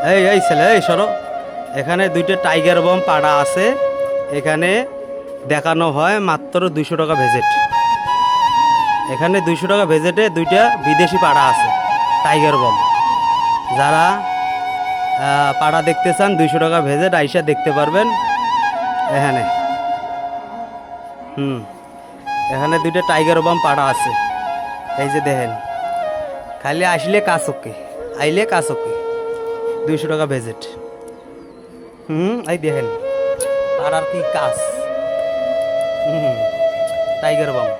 এই ছেলে, এই সরো। এখানে দুইটা টাইগার বম পাড়া আছে। এখানে দেখানো হয় মাত্র 200 টাকা ভিজিট। এখানে 200 টাকা ভিজিটে দুইটা বিদেশি পাড়া আছে টাইগার বম। যারা পাড়া দেখতে চান 200 টাকা ভিজিট আইসা দেখতে পারবেন এখানে। এখানে দুইটা টাইগার বম পাড়া আছে। এই যে দেখেন, খালি আসলে কাছকে, আইলে কাছকে 200 টাকা ভিজিট। এই দেখেন পাড়ার কি কাজ। টাইগার বম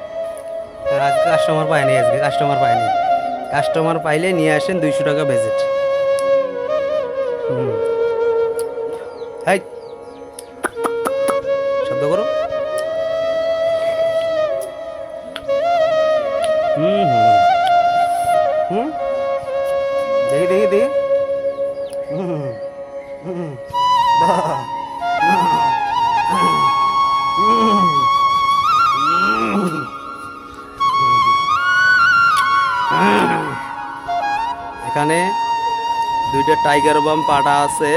আজকে কাস্টমার পায়নি, আজকে কাস্টমার পায়নি। কাস্টমার পাইলে নিয়ে আসেন 200 টাকা ভিজিট। হাই শব্দ করো। দেখি দেখি দেখি। এখানে দুইটা টাইগার বাম পাটা আছে,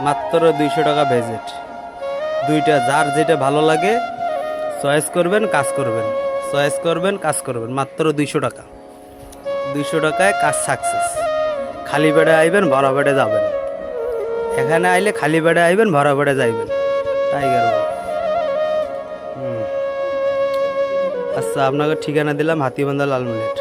মাত্র 200 টাকা ভিজিট। দুইটা যার যেটা ভালো লাগে চয়েস করবেন, কাজ করবেন, চয়েস করবেন, কাজ করবেন। মাত্র 200 টাকা। 200 টাকায় কাজ সাকসেস। খালি বেড়ে আইবেন, ভরা বেড়ে যাবেন। এখানে আইলে খালি বেড়ে আইবেন, ভরা বেড়ে যাইবেন। টাইগার বাম। আচ্ছা, আপনাকে ঠিকানা দিলাম হাতিবান্ধা লালমিলেট।